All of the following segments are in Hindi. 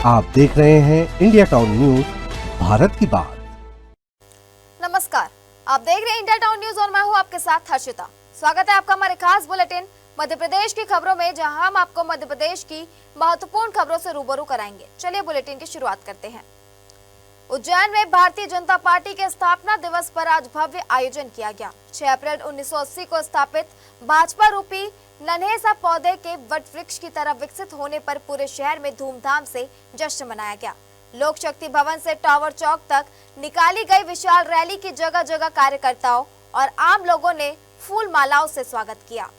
आप देख रहे हैं इंडिया टाउन न्यूज, भारत की बात। नमस्कार, आप देख रहे हैं इंडिया टाउन न्यूज और मैं हूं आपके साथ हर्षिता। स्वागत है आपका हमारे खास बुलेटिन मध्य प्रदेश की खबरों में, जहां हम आपको मध्य प्रदेश की महत्वपूर्ण खबरों से रूबरू कराएंगे। चलिए बुलेटिन की शुरुआत करते हैं। उज्जैन में भारतीय जनता पार्टी के स्थापना दिवस पर आज भव्य आयोजन किया गया। 6 अप्रैल 1980 को स्थापित भाजपा रूपी नन्हे सा पौधे के वट वृक्ष की तरह विकसित होने पर पूरे शहर में धूमधाम से जश्न मनाया गया। लोक शक्ति भवन से टावर चौक तक निकाली गई विशाल रैली की जगह जगह कार्यकर्ताओं और आम लोगों ने फूल मालाओं से स्वागत किया।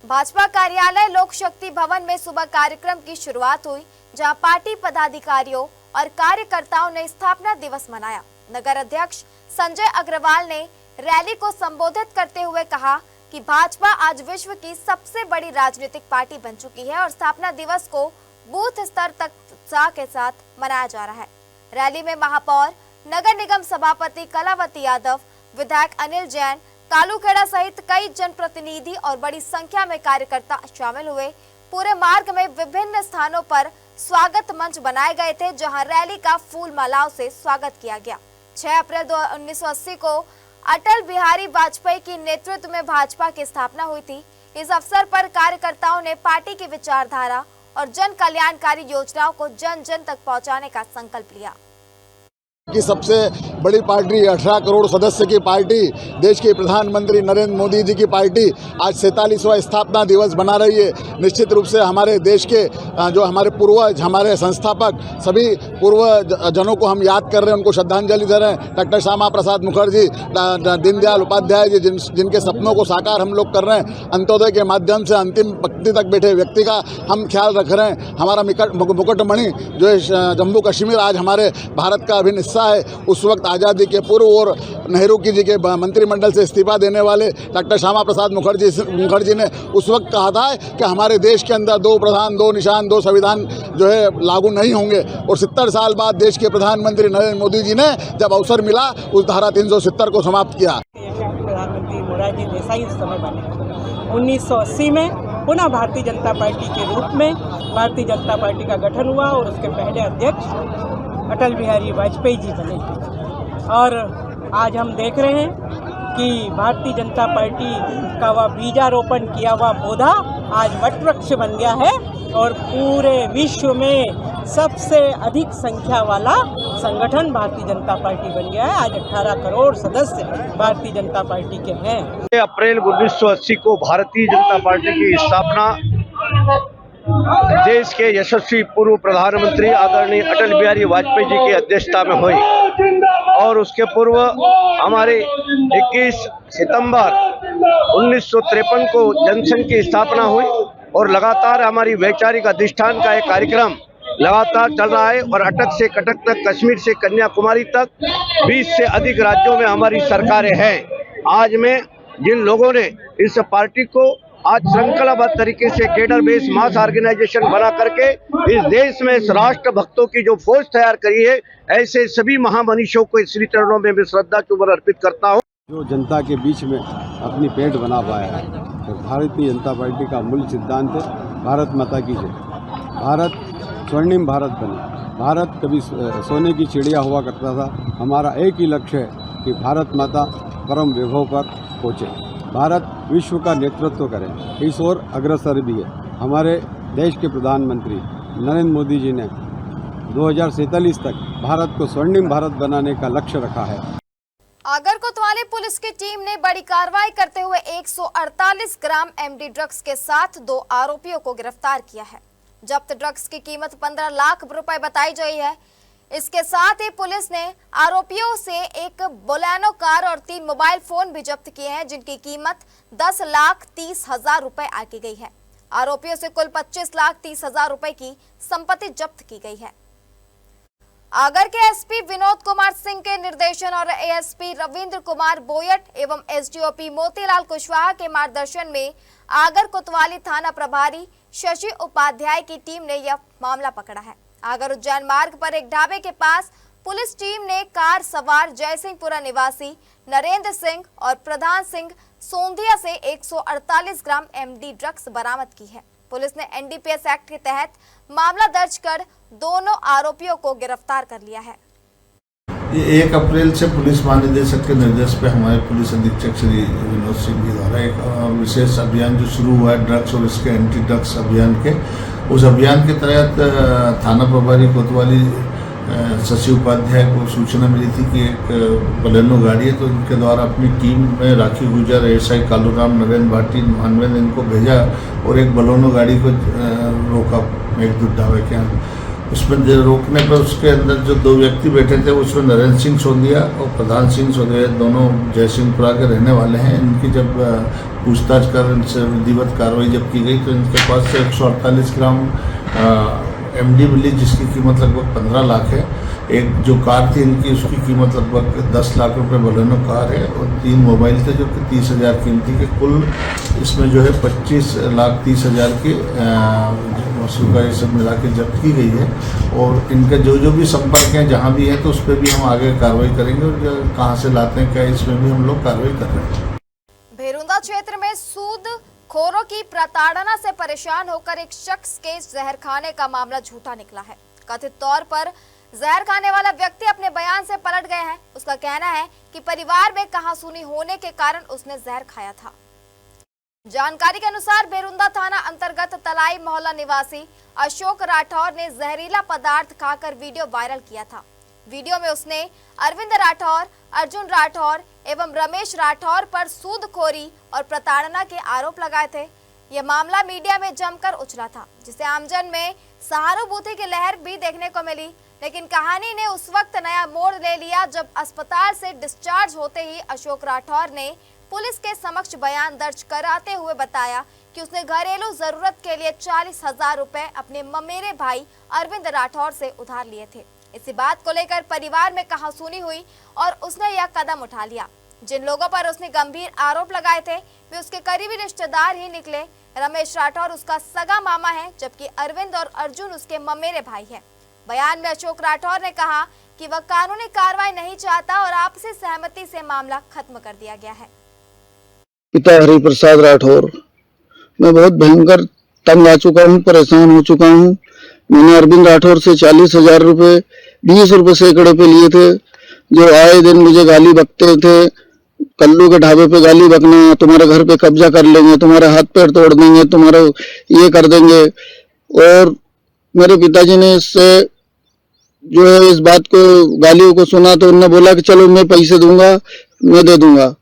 भाजपा कार्यालय लोक शक्ति भवन में सुबह कार्यक्रम की शुरुआत हुई, जहां पार्टी पदाधिकारियों और कार्यकर्ताओं ने स्थापना दिवस मनाया। नगर अध्यक्ष संजय अग्रवाल ने रैली को संबोधित करते हुए कहा कि भाजपा आज विश्व की सबसे बड़ी राजनीतिक पार्टी बन चुकी है और स्थापना दिवस को बूथ स्तर तक उत्साह के साथ मनाया जा रहा है। रैली में महापौर, नगर निगम सभापति कलावती यादव, विधायक अनिल जैन, कालूखेड़ा सहित कई जनप्रतिनिधि और बड़ी संख्या में कार्यकर्ता शामिल हुए। पूरे मार्ग में विभिन्न स्थानों पर स्वागत मंच बनाए गए थे, जहां रैली का फूल मालाओं से स्वागत किया गया। 6 अप्रैल 1980 को अटल बिहारी वाजपेयी की नेतृत्व में भाजपा की स्थापना हुई थी। इस अवसर पर कार्यकर्ताओं ने पार्टी की विचारधारा और जन कल्याणकारी योजनाओं को जन जन तक पहुंचाने का संकल्प लिया। की सबसे बड़ी पार्टी, 18 करोड़ सदस्य की पार्टी, देश के प्रधानमंत्री नरेंद्र मोदी जी की पार्टी आज 47वां स्थापना दिवस बना रही है। निश्चित रूप से हमारे देश के जो हमारे पूर्वज, हमारे संस्थापक, सभी पूर्व जनों को हम याद कर रहे हैं, उनको श्रद्धांजलि दे रहे हैं। डॉक्टर श्यामा प्रसाद मुखर्जी, दीनदयाल उपाध्याय जी, जिनके सपनों को साकार हम लोग कर रहे हैं। अंत्योदय के माध्यम से अंतिम पंक्ति तक बैठे व्यक्ति का हम ख्याल रख रहे हैं। हमारा मुकुटमणि जो है जम्मू कश्मीर आज हमारे भारत का अभिन्न हिस्सा है। उस वक्त आज़ादी के पूर्व और नेहरू जी के मंत्रिमंडल से इस्तीफा देने वाले डॉक्टर श्यामा प्रसाद मुखर्जी ने उस वक्त कहा था कि हमारे देश के अंदर 2 प्रधान, 2 निशान, 2 संविधान जो है लागू नहीं होंगे। और 70 साल बाद देश के प्रधानमंत्री नरेंद्र मोदी जी ने जब अवसर मिला, उस धारा 370 को समाप्त किया। प्रधानमंत्री मोरारजी देसाई उस समय बने। 1980 में पुनः भारतीय जनता पार्टी के रूप में भारतीय जनता पार्टी का गठन हुआ और उसके पहले अध्यक्ष अटल बिहारी वाजपेयी जी बने। और आज हम देख रहे हैं कि भारतीय जनता पार्टी का वह बीजारोपण किया हुआ पौधा आज वटवृक्ष बन गया है और पूरे विश्व में सबसे अधिक संख्या वाला संगठन भारतीय जनता पार्टी बन गया है। आज 18 करोड़ सदस्य भारतीय जनता पार्टी के हैं। अप्रैल 1980 को भारतीय जनता पार्टी की स्थापना देश के यशस्वी पूर्व प्रधानमंत्री आदरणीय अटल बिहारी वाजपेयी जी की अध्यक्षता में हुई और उसके पूर्व हमारे 21 सितंबर 1953 को जनसंघ की स्थापना हुई और लगातार हमारी वैचारिक अधिष्ठान का एक कार्यक्रम लगातार चल रहा है और अटक से कटक तक, कश्मीर से कन्याकुमारी तक 20 से अधिक राज्यों में हमारी सरकारें हैं। आज में जिन लोगों ने इस पार्टी को आज श्रृंखलाबद्ध तरीके से कैडर बेस मास ऑर्गेनाइजेशन बना करके इस देश में राष्ट्र भक्तों की जो फौज तैयार करी है, ऐसे सभी महामनीषों को श्री चरणों में मैं श्रद्धा सुमन अर्पित करता हूँ। जो जनता के बीच में अपनी पेट बना पाया है, तो भारतीय जनता पार्टी का मूल सिद्धांत है भारत माता की जय। भारत स्वर्णिम भारत बने। भारत कभी सोने की चिड़िया हुआ करता था। हमारा एक ही लक्ष्य है कि भारत माता परम वैभव पर पहुँचे, भारत विश्व का नेतृत्व करे। इस ओर अग्रसर भी है। हमारे देश के प्रधानमंत्री नरेंद्र मोदी जी ने 2047 तक भारत को स्वर्णिम भारत बनाने का लक्ष्य रखा है। आगर कोतवाली पुलिस की टीम ने बड़ी कार्रवाई करते हुए 148 ग्राम एमडी ड्रग्स के साथ 2 आरोपियों को गिरफ्तार किया है। जब्त ड्रग्स की कीमत 15 लाख रुपए बताई गई है। इसके साथ ही पुलिस ने आरोपियों से एक बोलेनो कार और 3 मोबाइल फोन भी जब्त किए हैं, जिनकी कीमत 10,30,000 रुपए आकी गई है। आरोपियों से कुल 25,30,000 रुपए की संपत्ति जब्त की गई है। आगर के एसपी विनोद कुमार सिंह के निर्देशन और एएसपी रविंद्र कुमार बोयट एवं एसडीओपी मोतीलाल कुशवाहा के मार्गदर्शन में आगर कोतवाली थाना प्रभारी शशि उपाध्याय की टीम ने यह मामला पकड़ा है। आगर उज्जैन मार्ग पर एक ढाबे के पास पुलिस टीम ने कार सवार जयसिंहपुरा निवासी नरेंद्र सिंह और प्रधान सिंह सोंधिया से 148 ग्राम एमडी ड्रग्स बरामद की है। पुलिस ने एनडीपीएस एक्ट के तहत मामला दर्ज कर दोनों आरोपियों को गिरफ्तार कर लिया है। ये 1 अप्रैल से पुलिस महानिदेशक के निर्देश पे हमारे पुलिस अधीक्षक श्री विनोद सिंह जी द्वारा एक विशेष अभियान जो शुरू हुआ है ड्रग्स और इसके एंटी ड्रग्स अभियान के, उस अभियान के तहत थाना प्रभारी कोतवाली शशि उपाध्याय को सूचना मिली थी कि एक बलेनो गाड़ी है, तो इनके द्वारा अपनी टीम में राखी गुजर, एएसआई कालूराम, नरेंद्र भाटी, मानवे ने इनको भेजा और एक बलेनो गाड़ी को रोका मेघदूत ढाबे के यहाँ। उसमें रोकने पर उसके अंदर जो 2 व्यक्ति बैठे थे उसमें नरेंद्र सिंह सोंदिया और प्रधान सिंह सोंदिया दोनों जयसिंहपुरा के रहने वाले हैं। इनकी जब पूछताछ कर इनसे विधिवत कार्रवाई जब की गई तो इनके पास से 148 ग्राम MD मिली जिसकी कीमत लगभग 15 लाख है। एक जो कार थी इनकी उसकी कीमत लगभग 10 लाख रुपए बलेनो कार है और 3 मोबाइल थे जो कि 30,000 कीमती के, कुल इसमें जो है 25,30,000 की वसूल का ये सब मिला के जब्त की गई है। और इनका जो भी संपर्क है जहाँ भी है तो उस पर भी हम आगे कार्रवाई करेंगे और कहाँ से लाते हैं क्या इसमें भी हम लोग कार्रवाई कर रहे हैं। भेरुंदा क्षेत्र में सूद खोरों की प्रताड़ना से परेशान होकर एक शख्स के जहर खाने का मामला झूठा निकला है। कथित तौर पर जहर खाने वाला व्यक्ति अपने बयान से पलट गए हैं। उसका कहना है कि परिवार में कहासुनी होने के कारण उसने जहर खाया था। जानकारी के अनुसार भेरुंदा थाना अंतर्गत तलाई मोहल्ला निवासी अशोक राठौर ने जहरीला पदार्थ खाकर वीडियो वायरल किया था। वीडियो में उसने अरविंद राठौर, अर्जुन राठौर एवं रमेश राठौर पर सूदखोरी और प्रताड़ना के आरोप लगाए थे। यह मामला मीडिया में जमकर उछला था, जिसे आमजन में सहानुभूति की लहर भी देखने को मिली। लेकिन कहानी ने उस वक्त नया मोड़ ले लिया जब अस्पताल से डिस्चार्ज होते ही अशोक राठौर ने पुलिस के समक्ष बयान दर्ज कराते हुए बताया कि उसने घरेलू जरूरत के लिए 40,000 रुपए अपने ममेरे भाई अरविंद राठौर से उधार लिए थे। इसी बात को लेकर परिवार में कहासुनी हुई और उसने यह कदम उठा लिया। जिन लोगों पर उसने गंभीर आरोप लगाए थे वे उसके करीबी रिश्तेदार ही निकले। रमेश राठौर उसका सगा मामा है, जबकि अरविंद और अर्जुन उसके ममेरे भाई हैं। बयान में अशोक राठौर ने कहा कि वह कानूनी कार्रवाई नहीं चाहता और आपसी सहमति से मामला खत्म कर दिया गया है। पिता हरिप्रसाद राठौर, मैं बहुत भयंकर तंग आ चुका हूँ, परेशान हो चुका हूँ। मैंने अरविंद राठौर से 40,000 रुपए 20 रुपए सैकड़े पे लिए थे, जो आए दिन मुझे गाली बकते थे। कल्लू के ढाबे पे गाली बकना, तुम्हारे घर पे कब्जा कर लेंगे, तुम्हारे हाथ पैर तोड़ देंगे, तुम्हारा ये कर देंगे। और मेरे पिताजी ने इससे जो है इस बात को गालियों को सुना तो उन्होंने बोला कि चलो मैं पैसे दूंगा, मैं दे दूंगा।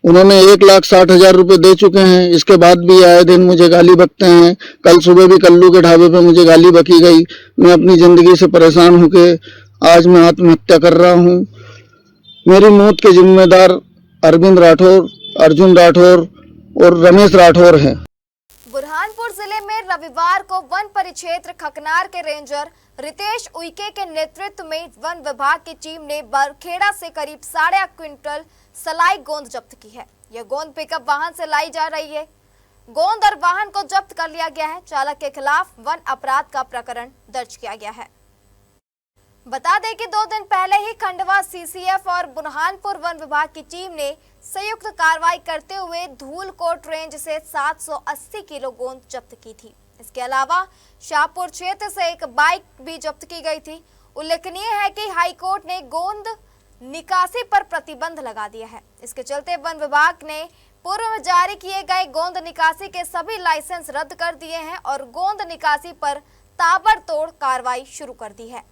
उन्होंने 1,60,000 रुपए दे चुके हैं। इसके बाद भी आए दिन मुझे गाली बकते हैं। कल सुबह भी कल्लू के ढाबे पे मुझे गाली बकी गई। मैं अपनी जिंदगी से परेशान होके आज मैं आत्महत्या कर रहा हूँ। मेरी मौत के जिम्मेदार अरविंद राठौर, अर्जुन राठौर और रमेश राठौर हैं। बुरहानपुर जिले में रविवार को वन परिक्षेत्र खकनार के रेंजर रितेश उइके के नेतृत्व में वन विभाग की टीम ने बरखेड़ा से करीब 8.5 क्विंटल सलाई गोंद जब्त की है। यह गोंद पिकअप वाहन से लाई जा रही है। गोंद और वाहन को जब्त कर लिया गया है। चालक के खिलाफ वन अपराध का प्रकरण दर्ज किया गया है। बता दें कि 2 दिन पहले ही खंडवा सीसीएफ और बुरहानपुर वन विभाग की टीम ने संयुक्त कार्रवाई करते हुए धूलकोट रेंज से 780 किलो गोंद जब्त की थी। इसके अलावा शाहपुर क्षेत्र से एक बाइक भी जब्त की गई थी। उल्लेखनीय है कि हाईकोर्ट ने गोंद निकासी पर प्रतिबंध लगा दिया है। इसके चलते वन विभाग ने पूर्व में जारी किए गए गोंद निकासी के सभी लाइसेंस रद्द कर दिए हैं और गोंद निकासी पर ताबड़तोड़ कार्रवाई शुरू कर दी है।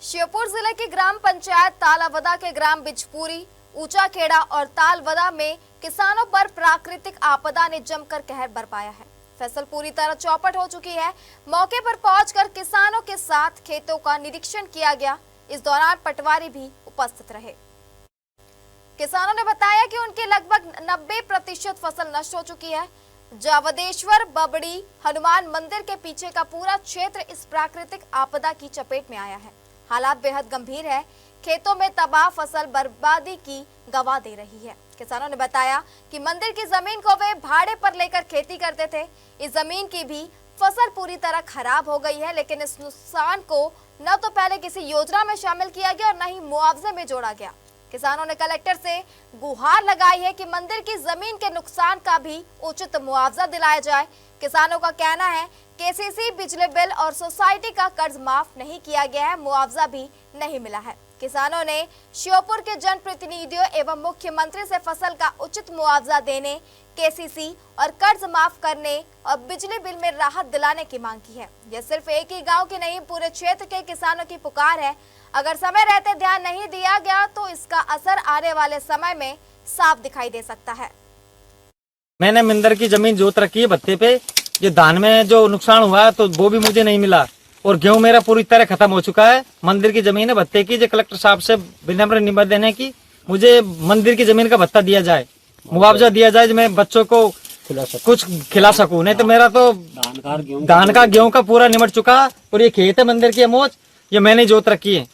श्योपुर जिले की ग्राम पंचायत तालावदा के ग्राम बिजपुरी, ऊंचा खेड़ा और तालवदा में किसानों पर प्राकृतिक आपदा ने जमकर कहर बरपाया है। फसल पूरी तरह चौपट हो चुकी है। मौके पर पहुंचकर किसानों के साथ खेतों का निरीक्षण किया गया। इस दौरान पटवारी भी उपस्थित रहे। किसानों ने बताया कि उनकी लगभग 90% फसल नष्ट हो चुकी है। जावदेश्वर, बबड़ी, हनुमान मंदिर के पीछे का पूरा क्षेत्र इस प्राकृतिक आपदा की चपेट में आया है। हालात बेहद गंभीर है। खेतों में तबाह फसल बर्बादी की गवाह दे रही है। किसानों ने बताया कि मंदिर की जमीन को वे भाड़े पर लेकर खेती करते थे। इस जमीन की भी फसल पूरी तरह खराब हो गई है, लेकिन इस नुकसान को न तो पहले किसी योजना में शामिल किया गया और न ही मुआवजे में जोड़ा गया। किसानों ने कलेक्टर से गुहार लगाई है कि मंदिर की जमीन के नुकसान का भी उचित मुआवजा दिलाया जाए। किसानों का कहना है केसीसी, बिजली बिल और सोसाइटी का कर्ज माफ नहीं किया गया है, मुआवजा भी नहीं मिला है। किसानों ने श्योपुर के जनप्रतिनिधियों एवं मुख्यमंत्री से फसल का उचित मुआवजा देने, केसीसी और कर्ज माफ करने और बिजली बिल में राहत दिलाने की मांग की है। यह सिर्फ एक ही गांव की नहीं, पूरे क्षेत्र के किसानों की पुकार है। अगर समय रहते ध्यान नहीं दिया गया तो इसका असर आने वाले समय में साफ दिखाई दे सकता है। मैंने मंदिर की जमीन जोत रखी है भत्ते पे, ये धान में जो नुकसान हुआ है तो वो भी मुझे नहीं मिला और गेहूं मेरा पूरी तरह खत्म हो चुका है। मंदिर की जमीन है भत्ते की, जो कलेक्टर साहब से विनम्र निवेदन है कि मुझे मंदिर की जमीन का भत्ता दिया जाए, मुआवजा दिया जाए, जो मैं बच्चों को कुछ खिला सकूं। नहीं तो मेरा तो धान का गेहूं का पूरा निमट चुका और ये खेत है मंदिर की अमोच, ये मैंने जोत रखी है।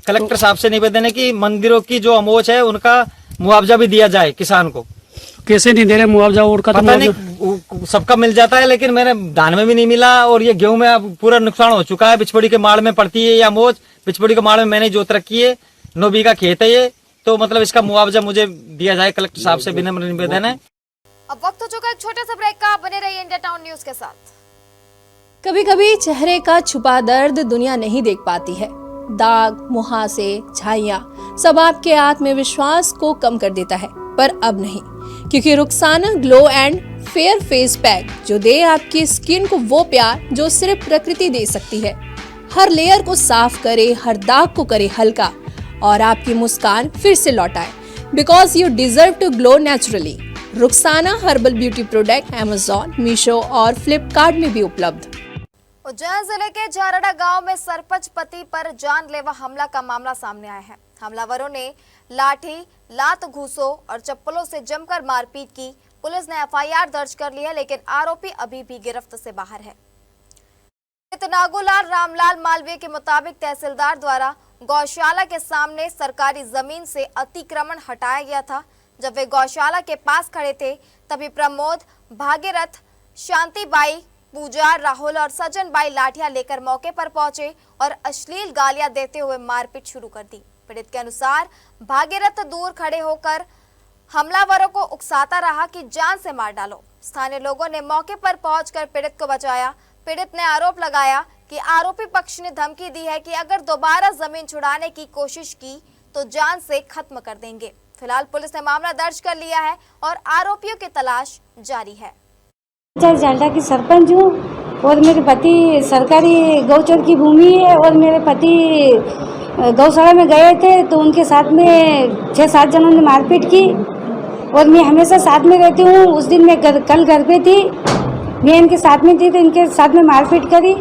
कलेक्टर साहब से निवेदन है कि मंदिरों की जो अमोच है उनका मुआवजा भी दिया जाए किसान को। कैसे नहीं दे रहे मुआवजा? और का पता नहीं, सबका मिल जाता है लेकिन मेरे धान में भी नहीं मिला और ये गेहूं में अब पूरा नुकसान हो चुका है। बिचपड़ी के माड़ में पड़ती है या मोच, बिचपड़ी के माड़ में मैंने जोत रखी है, 9 बीघा खेत है ये, तो मतलब इसका मुआवजा मुझे दिया जाए, कलेक्टर साहब से विनम्र निवेदन है। अब वक्त हो चुका है एक छोटे से ब्रेक का, बने रहिए इंडिया टाउन न्यूज के साथ। कभी कभी चेहरे का छुपा दर्द दुनिया नहीं देख पाती है। दाग, मुहासे, झाइयां सब आपके आत्मविश्वास को कम कर देता है, पर अब नहीं, क्योंकि Rukhsana glow and fair face pack जो दे आपकी स्किन को वो प्यार जो सिर्फ प्रकृति दे सकती है। हर लेयर को साफ करे, हर दाग को करे हल्का और आपकी मुस्कान फिर से लौटाए, because you deserve to glow naturally. Rukhsana herbal beauty product Amazon, Meesho और फ्लिपकार्ट में भी उपलब्ध। उज्जैन जिले के झारड़ा गांव में सरपंच पति पर जानलेवा हमला का मामला सामने आया है। हमलावरों ने लाठी, लात, घूसों और चप्पलों से जमकर मारपीट की। पुलिस ने एफआईआर दर्ज कर ली है, लेकिन आरोपी अभी भी गिरफ्त से बाहर है। नागूलाल रामलाल मालवीय के मुताबिक तहसीलदार द्वारा गौशाला के सामने सरकारी जमीन से अतिक्रमण हटाया गया था। जब वे गौशाला के पास खड़े थे तभी प्रमोद, भागीरथ, शांतिबाई, पूजा, राहुल और सज्जन बाई लाठियां लेकर मौके पर पहुंचे और अश्लील गालियां देते हुए मारपीट शुरू कर दी। पीड़ित के अनुसार भागीरथ दूर खड़े होकर हमलावरों को उकसाता रहा कि जान से मार डालो। स्थानीय लोगों ने मौके पर पहुंचकर पीड़ित को बचाया। पीड़ित ने आरोप लगाया कि आरोपी पक्ष ने धमकी दी है कि अगर दोबारा जमीन छुड़ाने की कोशिश की तो जान से खत्म कर देंगे। फिलहाल पुलिस ने मामला दर्ज कर लिया है और आरोपियों की तलाश जारी है। झालटा की सरपंच हूँ और मेरे पति सरकारी गौचर की भूमि है और मेरे पति गौशाला में गए थे तो उनके साथ में 6-7 जनों ने मारपीट की और मैं हमेशा साथ में रहती हूँ। उस दिन मैं कल घर पे थी, मैं इनके साथ में थी तो इनके साथ में मारपीट करी।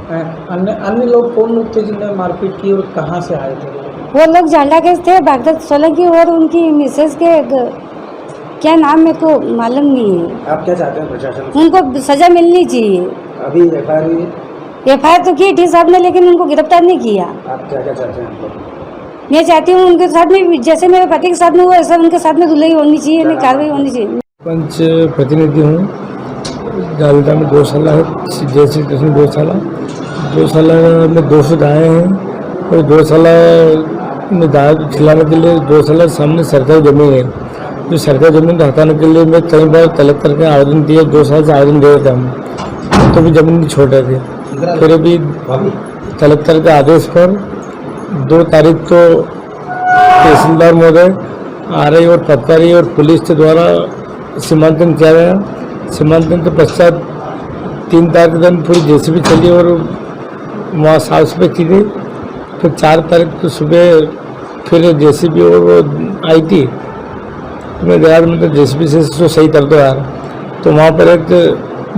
अन्य लोग कौन लोग थे जिन्होंने मारपीट की और कहाँ से आए थे? वो लोग झालटा के थे, भागीरथ सोलंकी और उनकी मिसेज के क्या नाम मेरे को मालूम नहीं है। आप क्या चाहते हैं प्रशासन? उनको सजा मिलनी चाहिए। अभी एफआईआर तो की थी साहब ने, लेकिन उनको गिरफ्तार नहीं किया। आप क्या क्या चाहते हैं? मैं चाहती हूँ उनके साथ में जैसे मेरे पति के साथ में हुआ ऐसा उनके साथ में धुलाई होनी चाहिए, नहीं कार्रवाई होनी चाहिए। पंच प्रतिनिधि हूँ, झालटा में गौशाला है, जय श्री कृष्ण गौशाला। गौशाला में 200 गायें हैं और गौशाला में गाय खिलाने के लिए गौशाला सामने सरकारी जमीन है। जो सरकारी जमीन हटाने के लिए मैं कई बार कलेक्टर के आवेदन दिए, 2 साल से आवेदन दे रहे थे हम, तो भी जमीन छोटे थे। फिर अभी कलेक्टर के आदेश पर 2 तारीख को तहसीलदार महोदय आरआई और पटवारी और पुलिस के द्वारा सीमांकन किया गया। सीमांकन के पश्चात 3 तारीख के दिन पूरी जेसीबी चली और वहाँ साफ सफाई की गई। फिर 4 तारीख को सुबह फिर जेसीबी और आई थी। मैं गया मतलब जेसीबी से तो सही कर दो यार। तो वहाँ पर एक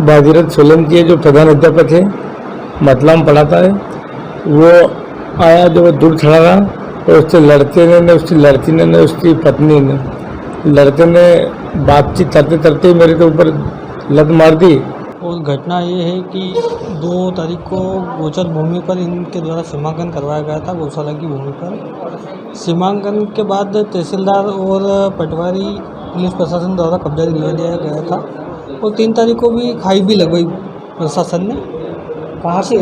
भागीरथ सोलंकी है जो प्रधान अध्यापक है, मतला में पढ़ाता है, वो आया। जो वो दूर खड़ा रहा और उसके लड़के ने उसकी लड़की ने उसकी पत्नी ने लड़के ने बातचीत करते करते मेरे के ऊपर लत मार दी। और घटना ये है कि 2 तारीख को गोचर भूमि पर इनके द्वारा सीमांकन करवाया गया था, गौशाला की भूमि पर। सीमांकन के बाद तहसीलदार और पटवारी पुलिस प्रशासन द्वारा कब्जा ले लिया गया था और 3 तारीख को भी खाई भी लगवाई प्रशासन ने। कहाँ से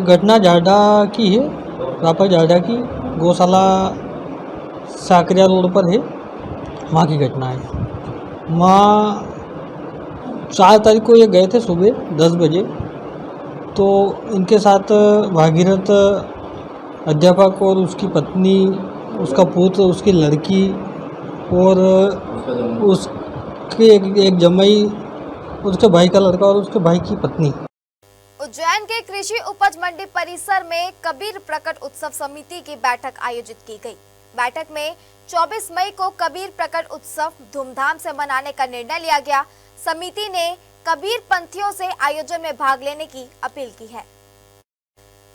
घटना झालटा की है, रापर झालटा की गौशाला साकरिया रोड पर है, वहाँ की घटना है। वहाँ 4 तारीख को ये गए थे सुबह 10 बजे, तो इनके साथ भागीरथ अध्यापक और उसकी पत्नी, उसका पुत्र, उसकी लड़की और उसके एक जमाई, उसके भाई का लड़का और उसके भाई की पत्नी। उज्जैन के कृषि उपज मंडी परिसर में कबीर प्रकट उत्सव समिति की बैठक आयोजित की गई। बैठक में 24 मई को कबीर प्रकट उत्सव धूमधाम से मनाने का निर्णय लिया गया। समिति ने कबीर पंथियों से आयोजन में भाग लेने की अपील की है।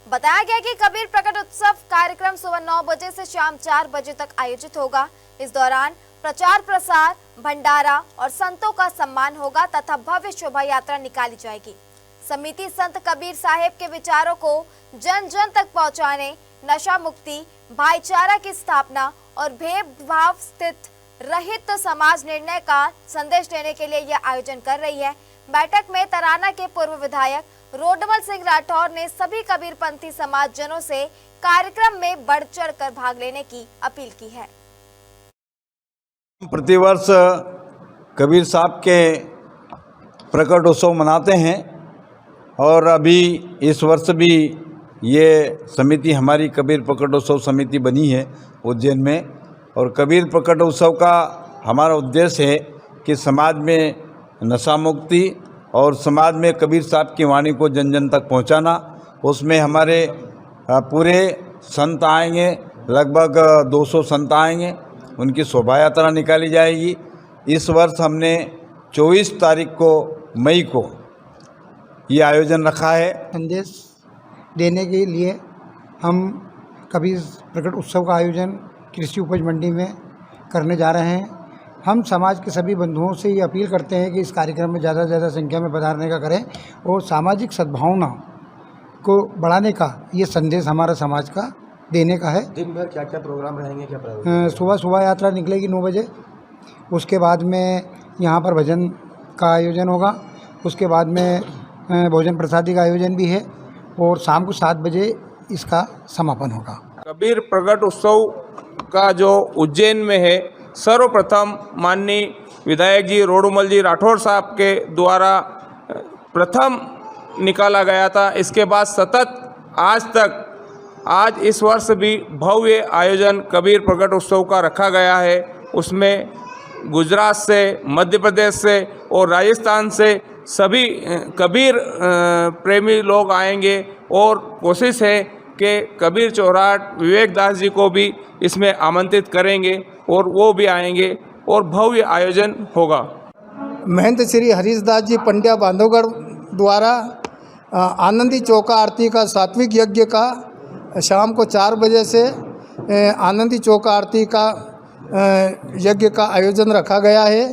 बताया गया कि कबीर प्रकट उत्सव कार्यक्रम सुबह 9 बजे से शाम 4 बजे तक आयोजित होगा। इस दौरान प्रचार प्रसार, भंडारा और संतों का सम्मान होगा तथा भव्य शोभा यात्रा निकाली जाएगी। समिति संत कबीर साहेब के विचारों को जन जन तक पहुंचाने, नशा मुक्ति, भाईचारा की स्थापना और भेदभाव स्थित रहित समाज निर्णय का संदेश देने के लिए यह आयोजन कर रही है। बैठक में तराना के पूर्व विधायक रोडमल सिंह राठौर ने सभी कबीरपंथी समाज जनों से कार्यक्रम में बढ़ चढ़ कर भाग लेने की अपील की है। प्रतिवर्ष कबीर साहब के प्रकट उत्सव मनाते हैं और अभी इस वर्ष भी ये समिति हमारी कबीर प्रकट उत्सव समिति बनी है उज्जैन में। और कबीर प्रकट उत्सव का हमारा उद्देश्य है कि समाज में नशा मुक्ति और समाज में कबीर साहब की वाणी को जन जन तक पहुंचाना। उसमें हमारे पूरे संत आएंगे, लगभग 200 संत आएंगे, उनकी शोभा यात्रा निकाली जाएगी। इस वर्ष हमने 24 तारीख को मई को ये आयोजन रखा है। संदेश देने के लिए हम कबीर प्रकट उत्सव का आयोजन कृषि उपज मंडी में करने जा रहे हैं। हम समाज के सभी बंधुओं से ये अपील करते हैं कि इस कार्यक्रम में ज़्यादा से ज़्यादा संख्या में पधारने का करें और सामाजिक सद्भावना को बढ़ाने का ये संदेश हमारा समाज का देने का है। दिन भर क्या क्या प्रोग्राम रहेंगे, क्या प्रावधान? सुबह शोभा यात्रा निकलेगी 9 बजे, उसके बाद में यहाँ पर भजन का आयोजन होगा, उसके बाद में भोजन प्रसादी का आयोजन भी है और शाम को 7 बजे इसका समापन होगा। कबीर प्रकट उत्सव का जो उज्जैन में है, सर्वप्रथम माननीय विधायक जी रोडमल जी राठौर साहब के द्वारा प्रथम निकाला गया था। इसके बाद सतत आज तक, आज इस वर्ष भी भव्य आयोजन कबीर प्रकट उत्सव का रखा गया है। उसमें गुजरात से, मध्य प्रदेश से और राजस्थान से सभी कबीर प्रेमी लोग आएंगे और कोशिश है कि कबीर चौराट विवेक दास जी को भी इसमें आमंत्रित करेंगे और वो भी आएंगे और भव्य आयोजन होगा। महंत श्री हरीश दास जी पंड्या बांधवगढ़ द्वारा आनंदी चौका आरती का सात्विक यज्ञ का शाम को 4 बजे से आनंदी चौका आरती का यज्ञ का आयोजन रखा गया है।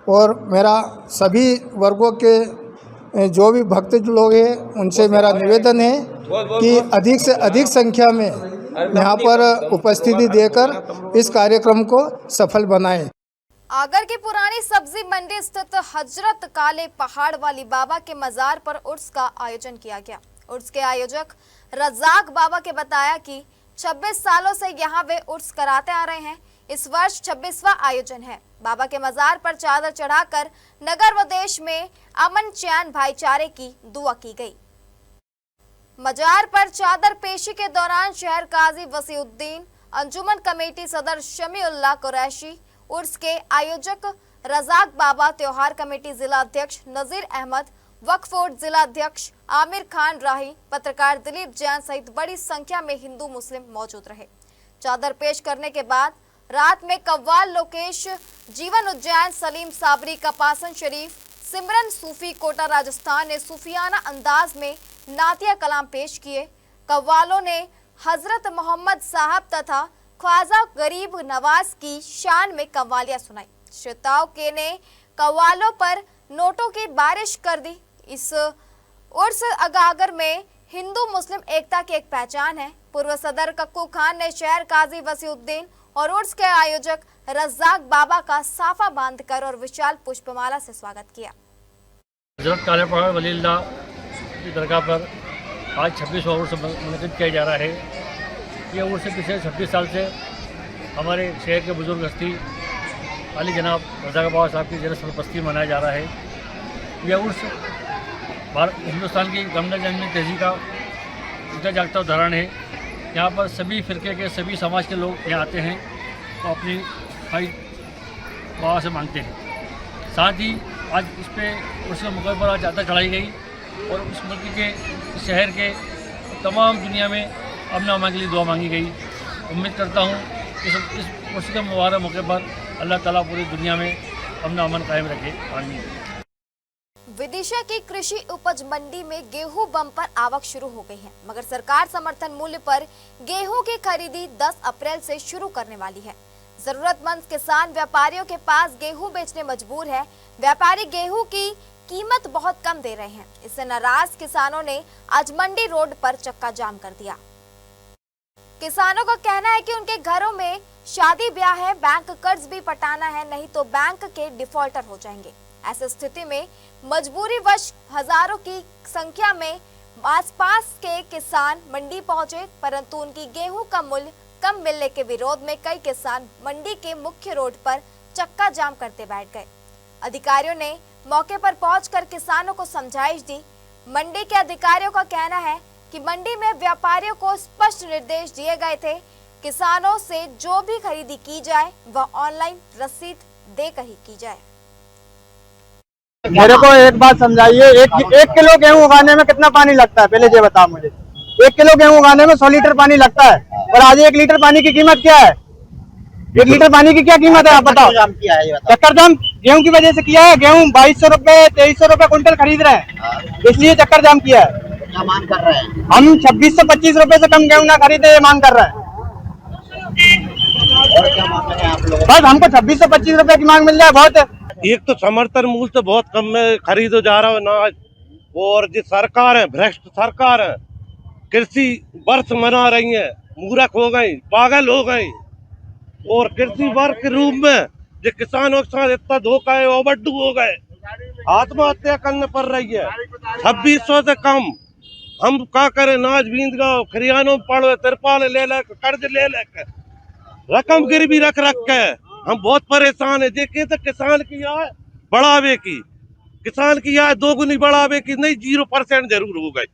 और मेरा सभी वर्गों के जो भी भक्त लोग हैं उनसे मेरा निवेदन है कि अधिक से अधिक संख्या में यहाँ पर उपस्थिति देकर इस कार्यक्रम को सफल बनाएं। आगर की पुरानी सब्जी मंडी स्थित हजरत काले पहाड़ वाली बाबा के मजार पर उर्स का आयोजन किया गया। उर्स के आयोजक रज़ाक बाबा के बताया कि 26 सालों से यहाँ वे उर्स कराते आ रहे हैं। इस वर्ष 26वां आयोजन है। बाबा के मजार पर चादर चढ़ाकर नगर व देश में अमन चैन भाईचारे की दुआ की गई। मजार पर चादर पेशी के दौरान शहर काजी वसीउद्दीन, अंजुमन कमेटी सदर शमीउल्लाह कुरैशी, उर्स के आयोजक रज़ाक बाबा, त्योहार कमेटी जिला अध्यक्ष नजीर अहमद, वक्फ बोर्ड जिला अध्यक्ष आमिर खान राही, पत्रकार दिलीप जैन सहित बड़ी संख्या में हिंदू मुस्लिम मौजूद रहे। चादर पेश करने के बाद रात में कव्वाल लोकेश, जीवन उज्जैन, सलीम साबरी, कपासन शरीफ, सिमरन सूफी कोटा राजस्थान ने सूफियाना अंदाज में नातिया कलाम पेश किए। कव्वालों ने हजरत मोहम्मद साहब तथा ख्वाजा गरीब नवाज की शान में कव्वालियां सुनाई। श्रोताओं के ने कव्वालों पर नोटों की बारिश कर दी। इस उर्स अगागर में हिंदू मुस्लिम एकता की एक पहचान है। पूर्व सदर कक्कू खान ने शहर काजी वसीउद्दीन और उर्स के आयोजक रज़ाक बाबा का साफा बांधकर और विशाल पुष्पमाला से स्वागत किया। हजरत काले पहाड़ वलील्लाह की दरगाह पर आज 26वां उर्स मुनक़िद किया जा रहा है। ये उर्स पिछले 26 साल से हमारे शहर के बुजुर्ग हस्ती अली जनाब रज़ा बाबा साहब की जन्म सरपस्ती मनाया जा रहा है। यह उर्स हिंदुस्तान की गमला जन्मी तेजी का उठा जागता उदाहरण है। यहाँ पर सभी फ़िरके के सभी समाज के लोग यहाँ आते हैं तो अपनी भाई बाबा से मांगते हैं। साथ ही आज इस पे उर्स के मौके पर आज ज़्यादा चढ़ाई गई और उस मुल्क के शहर के तमाम दुनिया में अमन अमान के लिए दुआ मांगी गई। उम्मीद करता हूँ कि इस उर्स के मुबारक मौके पर अल्लाह ताला पूरी दुनिया में अमन अमान कायम रखे। आमीन। विदिशा की कृषि उपज मंडी में गेहूं बम्पर आवक शुरू हो गई है, मगर सरकार समर्थन मूल्य पर गेहूं की खरीदी 10 अप्रैल से शुरू करने वाली है। जरूरतमंद किसान व्यापारियों के पास गेहूं बेचने मजबूर है। व्यापारी गेहूं की कीमत बहुत कम दे रहे हैं। इससे नाराज किसानों ने आज मंडी रोड पर चक्का जाम कर दिया। किसानों का कहना है कि उनके घरों में शादी ब्याह है, बैंक कर्ज भी पटाना है, नहीं तो बैंक के डिफॉल्टर हो जाएंगे। ऐसी स्थिति में मजबूरी वश हजारों की संख्या में आसपास के किसान मंडी पहुंचे, परंतु उनकी गेहूं का मूल्य कम मिलने के विरोध में कई किसान मंडी के मुख्य रोड पर चक्का जाम करते बैठ गए। अधिकारियों ने मौके पर पहुंचकर किसानों को समझाइश दी। मंडी के अधिकारियों का कहना है कि मंडी में व्यापारियों को स्पष्ट निर्देश दिए गए थे, किसानों से जो भी खरीदी की जाए वह ऑनलाइन रसीद देकर ही की जाए। मेरे को एक बात समझाइए, एक किलो गेहूं उगाने में कितना पानी लगता है, पहले ये बताओ मुझे। 1 किलो गेहूं उगाने में 100 लीटर पानी लगता है और आज 1 लीटर पानी की कीमत क्या है? 1 लीटर पानी की क्या कीमत है आप बताओ? चक्कर जाम गेहूं की वजह से किया है। गेहूं 2200 रुपए 2300 रुपए क्विंटल खरीद रहे हैं, इसलिए चक्कर जाम किया है। क्या मांग कर रहे हैं? हम 2625 रुपए से कम गेहूं ना खरीदे, ये मांग कर रहे हैं। और क्या मांग रहे हैं आप लोग? बस हमको 2625 रुपए की मांग मिल जाए बहुत है। एक तो समर्थन मूल्य तो बहुत कम में खरीदो जा रहा है अनाज, और जो सरकार है भ्रष्ट सरकार है, कृषि वर्ष मना रही है, मूर्ख हो गई, पागल हो गई। और कृषि वर्ष के रूप में जो किसानों के साथ इतना धोखा है, ओवरडू हो गए, आत्महत्या करने पड़ रही है। 2600 से कम हम क्या करें? नाच बींद गाँव खरियानों में पड़ो, तिरपाल ले लेकर कर्ज ले लेकर रकम गिरवी रख के हम बहुत परेशान है। देखिए तो किसान की आय बढ़ावे की, किसान की आय दोगुनी बढ़ावे की नहीं, 0% जरूर हो गई।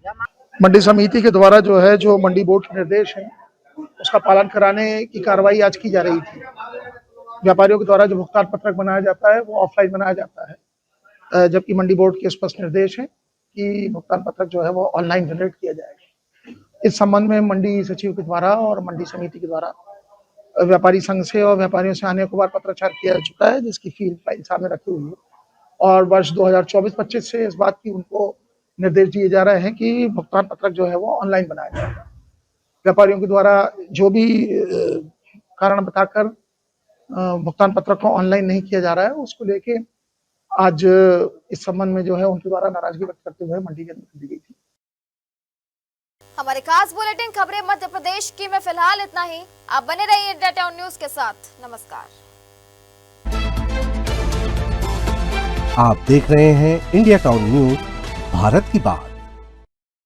मंडी समिति के द्वारा जो है, जो मंडी बोर्ड के निर्देश है उसका पालन कराने की कार्रवाई आज की जा रही थी। व्यापारियों के द्वारा जो भुगतान पत्रक बनाया जाता है वो ऑफलाइन बनाया जाता है, जबकि मंडी बोर्ड के स्पष्ट निर्देश है कि भुगतान पत्रक जो है वो ऑनलाइन जनरेट किया जाएगा। इस संबंध में मंडी सचिव के द्वारा और मंडी समिति के द्वारा व्यापारी संघ से और व्यापारियों से अनेक बार पत्राचार किया जा चुका है, जिसकी फील्ड फाइल सामने रखी हुई है। और वर्ष 2024-25 से इस बात की उनको निर्देश दिए जा रहे हैं कि भुगतान पत्रक जो है वो ऑनलाइन बनाया जाएगा। व्यापारियों के द्वारा जो भी कारण बताकर भुगतान पत्रक को ऑनलाइन नहीं किया जा रहा है, उसको लेके आज इस संबंध में जो है उनके द्वारा नाराजगी व्यक्त करते हुए मंडी के अंदर दी गई थी। हमारे खास बुलेटिन खबरें मध्य प्रदेश की में फिलहाल इतना ही। आप बने रहिए इंडिया टाउन न्यूज के साथ। नमस्कार। आप देख रहे हैं इंडिया टाउन न्यूज, भारत की बात।